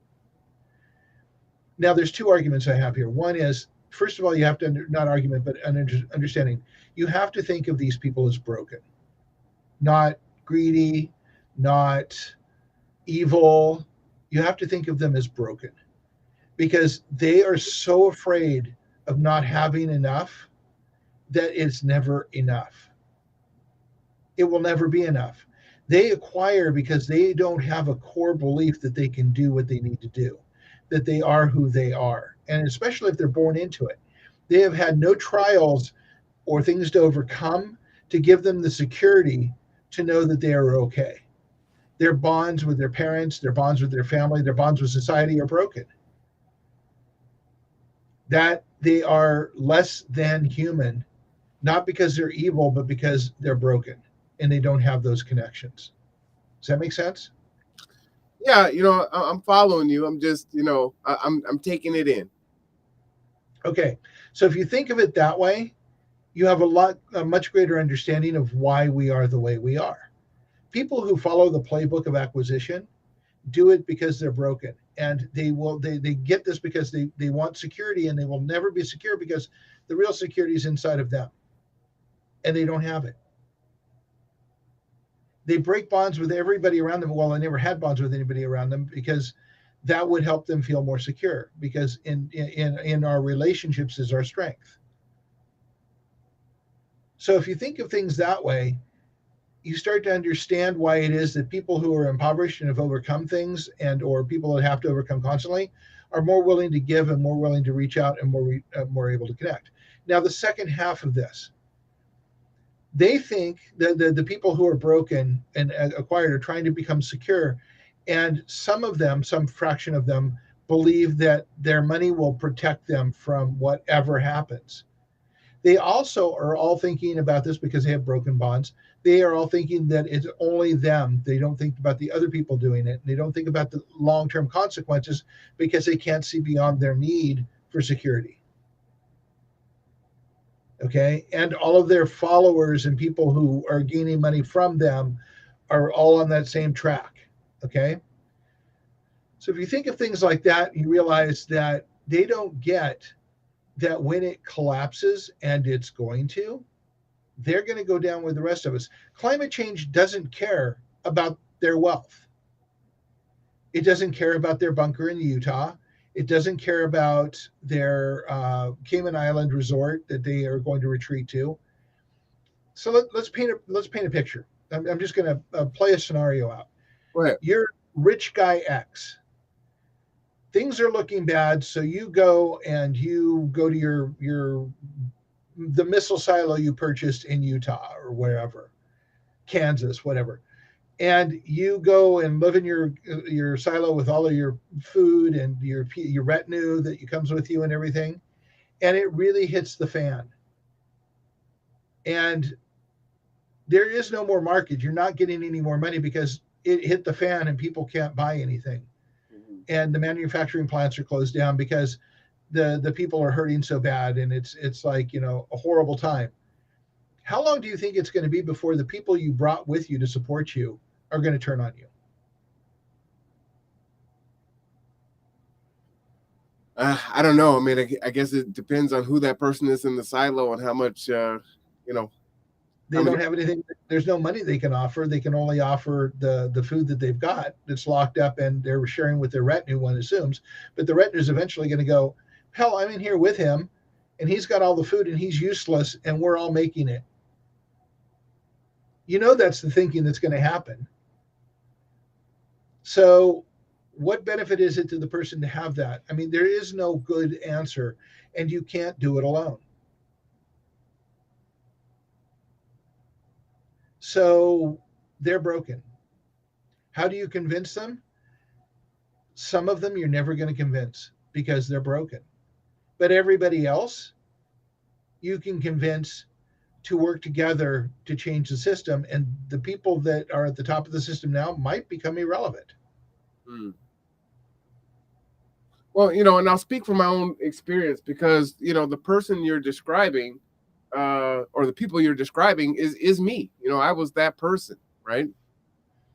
[SPEAKER 2] Now, there's two arguments I have here. One is, first of all, you have to not argument, but an understanding. You have to think of these people as broken, not greedy, not evil. You have to think of them as broken because they are so afraid of not having enough that it's never enough. It will never be enough. They acquire because they don't have a core belief that they can do what they need to do, that they are who they are. And especially if they're born into it, they have had no trials or things to overcome to give them the security to know that they are okay. Their bonds with their parents, their bonds with their family, their bonds with society are broken. That they are less than human, not because they're evil, but because they're broken and they don't have those connections. Does that make sense?
[SPEAKER 1] Yeah, I'm following you. I'm just, I'm taking it in.
[SPEAKER 2] Okay. So if you think of it that way, you have a much greater understanding of why we are the way we are. People who follow the playbook of acquisition do it because they're broken, and they get this because they want security, and they will never be secure because the real security is inside of them, and they don't have it. They break bonds with everybody around them. Well, I never had bonds with anybody around them because that would help them feel more secure, because in our relationships is our strength. So if you think of things that way, you start to understand why it is that people who are impoverished and have overcome things, and or people that have to overcome constantly, are more willing to give and more willing to reach out and more able to connect. Now, the second half of this, they think that the people who are broken and acquired are trying to become secure, and some of them, some fraction of them, believe that their money will protect them from whatever happens. They also are all thinking about this because they have broken bonds. They are all thinking that it's only them. They don't think about the other people doing it. They don't think about the long-term consequences because they can't see beyond their need for security. Okay. And all of their followers and people who are gaining money from them are all on that same track. Okay. So if you think of things like that, you realize that they don't get that when it collapses, and it's going to, they're going to go down with the rest of us. Climate change doesn't care about their wealth. It doesn't care about their bunker in Utah. It doesn't care about their Cayman Island resort that they are going to retreat to. So let's paint a picture. I'm just going to play a scenario out.
[SPEAKER 1] Go ahead.
[SPEAKER 2] You're rich guy X. Things are looking bad, so you go to your the missile silo you purchased in Utah or wherever, Kansas, whatever, and you go and live in your silo with all of your food and your retinue that comes with you and everything, and it really hits the fan, and there is no more market. You're not getting any more money because it hit the fan and people can't buy anything, and the manufacturing plants are closed down because the people are hurting so bad, and it's like, a horrible time. How long do you think it's going to be before the people you brought with you to support you are going to turn on you?
[SPEAKER 1] I don't know. I mean, I guess it depends on who that person is in the silo and how much,
[SPEAKER 2] They don't have anything. There's no money they can offer. They can only offer the food that they've got that's locked up, and they're sharing with their retinue, one assumes. But the retinue is eventually going to go, hell, I'm in here with him, and he's got all the food, and he's useless, and we're all making it. That's the thinking that's going to happen. So what benefit is it to the person to have that? I mean, there is no good answer, and you can't do it alone. So they're broken. How do you convince them? Some of them you're never going to convince because they're broken. But everybody else, you can convince to work together to change the system, and the people that are at the top of the system now might become irrelevant.
[SPEAKER 1] Mm. Well, and I'll speak from my own experience because the person you're describing, or the people you're describing, is me. I was that person, right?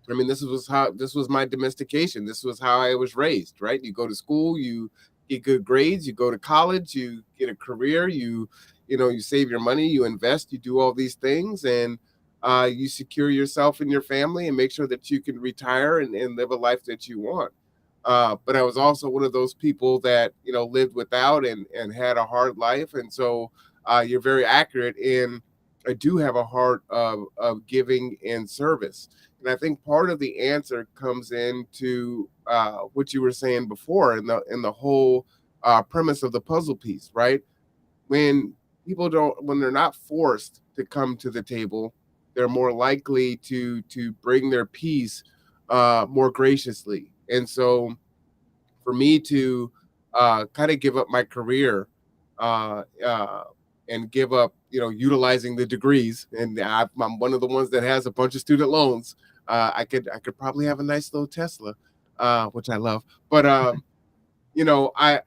[SPEAKER 1] I mean, this was my domestication. This was how I was raised, right? You go to school, you get good grades, you go to college, you get a career, you save your money, you invest, you do all these things, and you secure yourself and your family and make sure that you can retire and live a life that you want. But I was also one of those people that lived without and had a hard life, and so you're very accurate in. I do have a heart of giving and service, and I think part of the answer comes into what you were saying before, in the whole premise of the puzzle piece, right? When when they're not forced to come to the table, they're more likely to bring their piece more graciously, and so for me to kind of give up my career uh, uh, and give up, utilizing the degrees. And I'm one of the ones that has a bunch of student loans. I could probably have a nice little Tesla, which I love. But I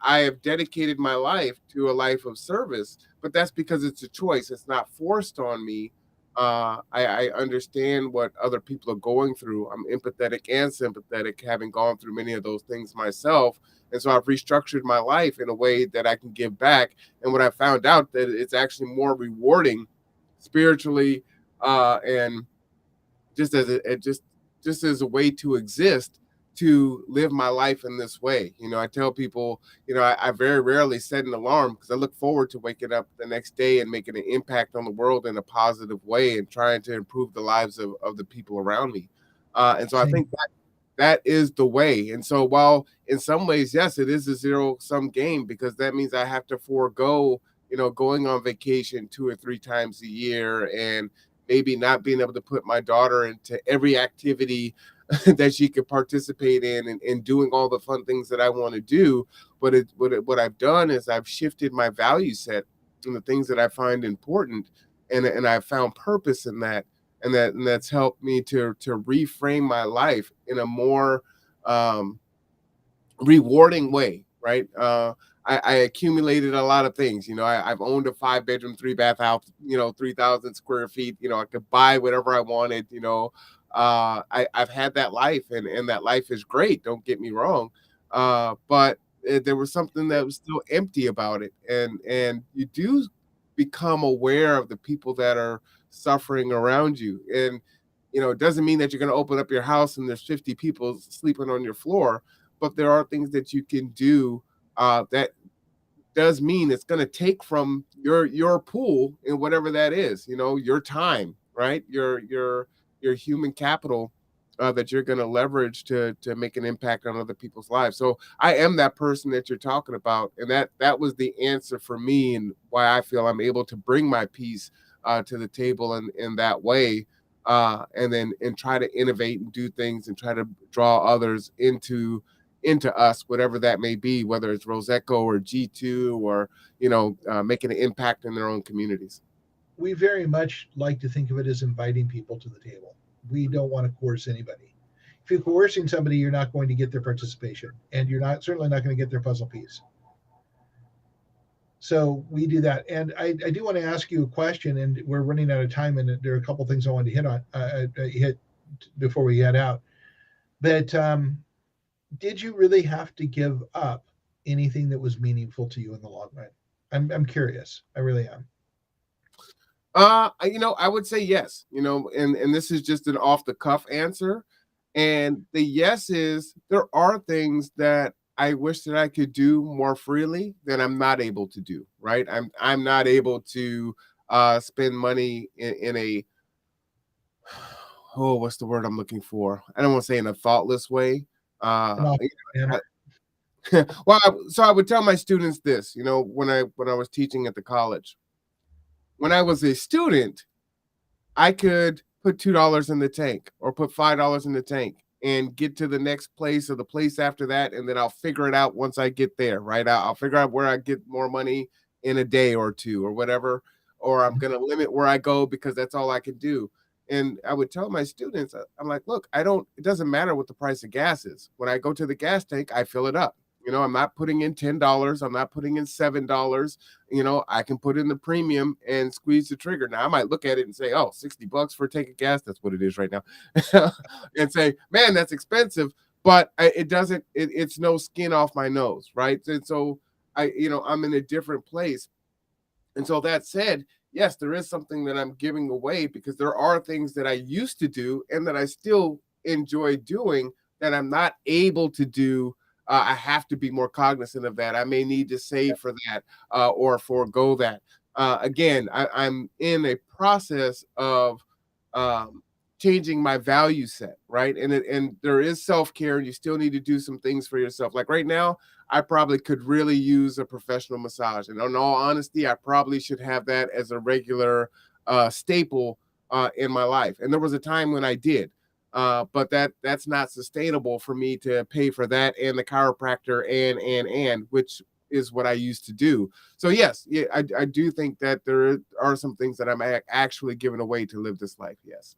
[SPEAKER 1] have dedicated my life to a life of service, but that's because it's a choice. It's not forced on me. I understand what other people are going through. I'm empathetic and sympathetic, having gone through many of those things myself. And so I've restructured my life in a way that I can give back. And what I found out that it's actually more rewarding spiritually, and just as just as a way to exist, to live my life in this way. I tell people, I very rarely set an alarm because I look forward to waking up the next day and making an impact on the world in a positive way and trying to improve the lives of the people around me. And so I
[SPEAKER 2] Same.
[SPEAKER 1] think that is the way. And so while in some ways, yes, it is a zero sum game because that means I have to forego, going on vacation 2 or 3 times a year and maybe not being able to put my daughter into every activity that she could participate in and doing all the fun things that I want to do. But what I've done is I've shifted my value set and the things that I find important, and I've found purpose in that, and that's helped me to reframe my life in a more um, rewarding way, right? I accumulated a lot of things. I've owned a 5 bedroom, 3 bath house, 3,000 square feet. I could buy whatever I wanted. I've had that life, and that life is great. Don't get me wrong, but there was something that was still empty about it, and you do become aware of the people that are suffering around you, and it doesn't mean that you're going to open up your house and there's 50 people sleeping on your floor, but there are things that you can do that does mean it's going to take from your pool and whatever that is, your time, right? Your human capital that you're going to leverage to make an impact on other people's lives. So I am that person that you're talking about, and that was the answer for me and why I feel I'm able to bring my piece to the table in that way, and then and try to innovate and do things and try to draw others into us, whatever that may be, whether it's RESECO or G2 or making an impact in their own communities.
[SPEAKER 2] We very much like to think of it as inviting people to the table. We don't want to coerce anybody. If you're coercing somebody, you're not going to get their participation, and you're not certainly not going to get their puzzle piece. So we do that. And I do want to ask you a question, and we're running out of time, and there are a couple things I wanted to hit before we head out. But did you really have to give up anything that was meaningful to you in the long run? I'm curious. I really am.
[SPEAKER 1] I would say yes, and this is just an off the cuff answer. And the yes is there are things that I wish that I could do more freely that I'm not able to do, right? I'm not able to spend money in a oh, what's the word I'm looking for? I don't want to say in a thoughtless way.
[SPEAKER 2] An off manner.
[SPEAKER 1] Well, so I would tell my students this, when I was teaching at the college. When I was a student, I could put $2 in the tank or put $5 in the tank and get to the next place or the place after that, and then I'll figure it out once I get there, right? I'll figure out where I get more money in a day or two or whatever. or I'm going to limit where I go because that's all I can do. And I would tell my students, I'm like, look, it doesn't matter what the price of gas is. When I go to the gas tank, I fill it up. I'm not putting in $10. I'm not putting in $7. I can put in the premium and squeeze the trigger. Now I might look at it and say, oh, $60 for a tank of gas. That's what it is right now. And say, man, that's expensive. But it doesn't, it's no skin off my nose. Right. And so I'm in a different place. And so that said, yes, there is something that I'm giving away because there are things that I used to do and that I still enjoy doing that I'm not able to do. I have to be more cognizant of that. I may need to save for that or forego that. Again, I'm in a process of um, changing my value set, right? And there is self-care, and you still need to do some things for yourself. Like right now, I probably could really use a professional massage. And in all honesty, I probably should have that as a regular staple in my life. And there was a time when I did. But that's not sustainable for me to pay for that and the chiropractor and which is what I used to do. So yes, yeah, I do think that there are some things that I'm actually giving away to live this life. Yes.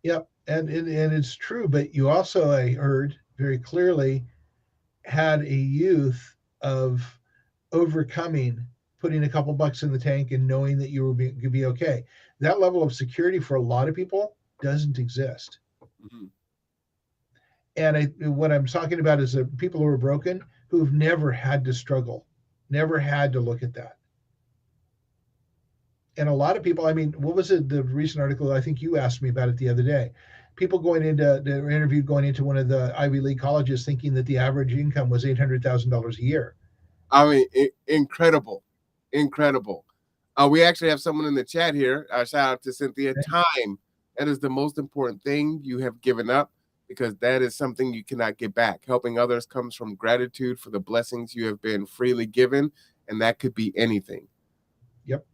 [SPEAKER 2] Yep, and it's true. But you also, I heard very clearly, had a youth of overcoming putting a couple bucks in the tank and knowing that you were could be okay. That level of security for a lot of people doesn't exist.
[SPEAKER 1] Mm-hmm.
[SPEAKER 2] And what I'm talking about is the people who are broken who've never had to struggle, never had to look at that. And a lot of people, I mean, what was it? The recent article, I think you asked me about it the other day. People they were interviewed going into one of the Ivy League colleges thinking that the average income was $800,000 a year.
[SPEAKER 1] I mean, incredible, incredible. We actually have someone in the chat here. Shout out to Cynthia. Time. That is the most important thing you have given up because that is something you cannot get back. Helping others comes from gratitude for the blessings you have been freely given, and that could be anything.
[SPEAKER 2] Yep.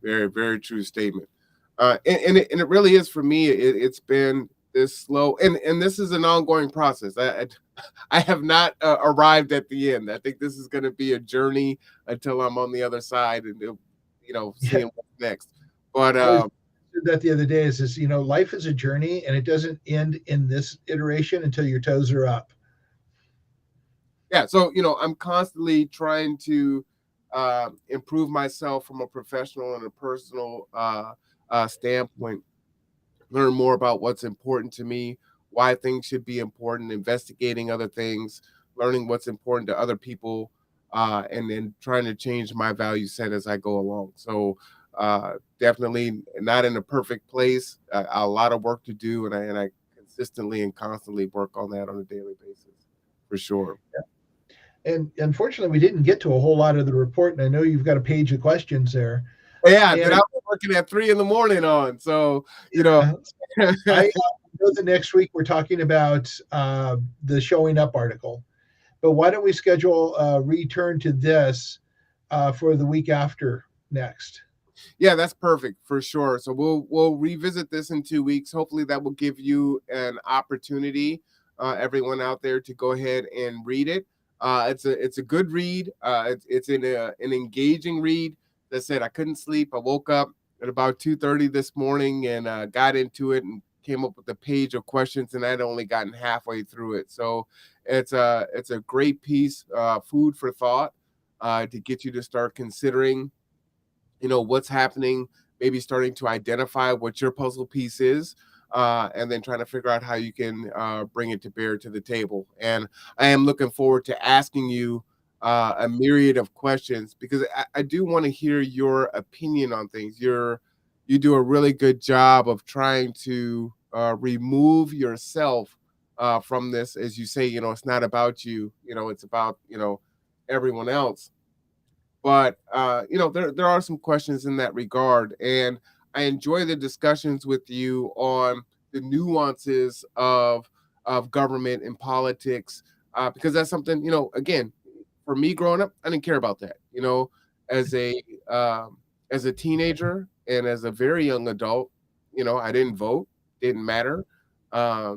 [SPEAKER 1] Very, very true statement. And it really is for me. It's been this slow, and this is an ongoing process. I have not arrived at the end. I think this is going to be a journey until I'm on the other side and seeing what's next. But
[SPEAKER 2] I said that the other day is life is a journey and it doesn't end in this iteration until your toes are up.
[SPEAKER 1] Yeah, so I'm constantly trying to improve myself from a professional and a personal standpoint. Learn more about what's important to me, why things should be important, investigating other things, learning what's important to other people, and then trying to change my value set as I go along. So definitely not in a perfect place. A lot of work to do, and I consistently and constantly work on that on a daily basis, for sure.
[SPEAKER 2] And unfortunately, we didn't get to a whole lot of the report. And I know you've got a page of questions there.
[SPEAKER 1] Yeah, that I was working at 3 a.m. on. So,
[SPEAKER 2] I know that next week we're talking about the showing up article. But why don't we schedule a return to this for the week after next?
[SPEAKER 1] Yeah, that's perfect for sure. So we'll revisit this in 2 weeks. Hopefully that will give you an opportunity, everyone out there, to go ahead and read it. It's a good read. It's an engaging read. That said, I couldn't sleep. I woke up at about 2:30 this morning and got into it and came up with a page of questions, and I'd only gotten halfway through it. So it's a great piece, food for thought, to get you to start considering what's happening, maybe starting to identify what your puzzle piece is, and then trying to figure out how you can bring it to bear to the table. And I am looking forward to asking you a myriad of questions because I do want to hear your opinion on things. You do a really good job of trying to remove yourself from this. As you say, it's not about you, it's about everyone else. But there are some questions in that regard, and I enjoy the discussions with you on the nuances of government and politics, because that's something, again, for me growing up, I didn't care about that. As a as a teenager and as a very young adult, I didn't vote, didn't matter. I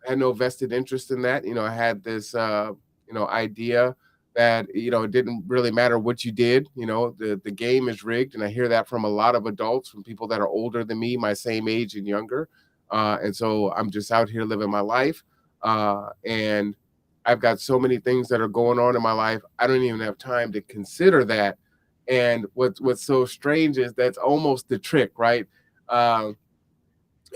[SPEAKER 1] had no vested interest in that. I had this idea that, it didn't really matter what you did. The game is rigged. And I hear that from a lot of adults, from people that are older than me, my same age and younger. And so I'm just out here living my life. And I've got so many things that are going on in my life. I don't even have time to consider that. And what's so strange is that's almost the trick, right? Um,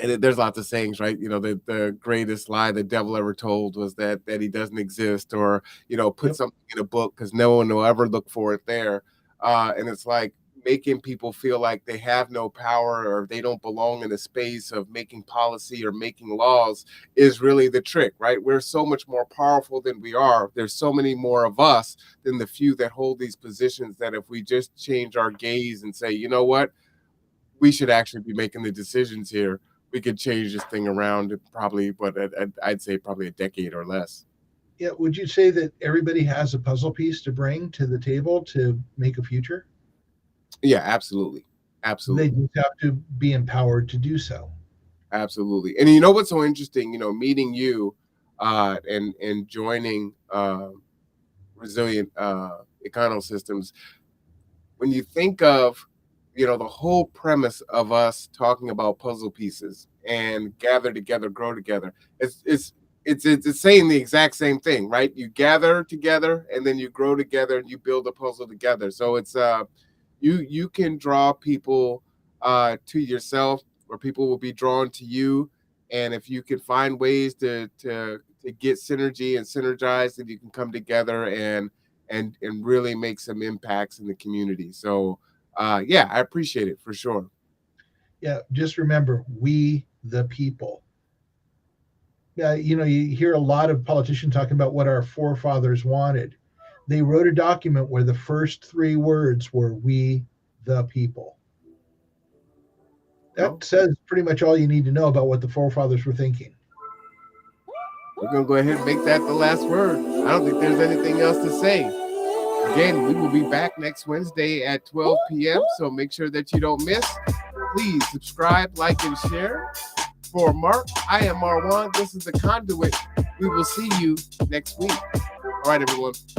[SPEAKER 1] and there's lots of sayings, right? The greatest lie the devil ever told was that he doesn't exist, or put
[SPEAKER 2] Yep.
[SPEAKER 1] something in a book because no one will ever look for it there. And it's like making people feel like they have no power or they don't belong in the space of making policy or making laws is really the trick, right? We're so much more powerful than we are. There's so many more of us than the few that hold these positions, that if we just change our gaze and say, you know what, we should actually be making the decisions here, we could change this thing around in probably, but I'd say probably a decade or less.
[SPEAKER 2] Yeah. Would you say that everybody has a puzzle piece to bring to the table to make a future?
[SPEAKER 1] Yeah, absolutely.
[SPEAKER 2] They
[SPEAKER 1] Absolutely.
[SPEAKER 2] just have to be empowered to do so.
[SPEAKER 1] Absolutely. And you know what's so interesting, meeting you and joining resilient ecosystems, when you think of, the whole premise of us talking about puzzle pieces and gather together, grow together, it's saying the exact same thing, right? You gather together and then you grow together and you build a puzzle together. So it's you can draw people to yourself, or people will be drawn to you. And if you can find ways to get synergy and synergize, then you can come together and really make some impacts in the community. So yeah, I appreciate it for sure.
[SPEAKER 2] Yeah. Just remember, we the people. Yeah. You hear a lot of politicians talking about what our forefathers wanted. They wrote a document where the first three words were "we the people."
[SPEAKER 1] Well,
[SPEAKER 2] That says pretty much all you need to know about what the forefathers were thinking.
[SPEAKER 1] we're gonna go ahead and make that the last word. I don't think there's anything else to say. Again, we will be back next Wednesday at 12 p.m. So make sure that you don't miss. Please subscribe, like, and share. For Mark, I am Marwan. This is the Conduit. We will see you next week. All right, everyone.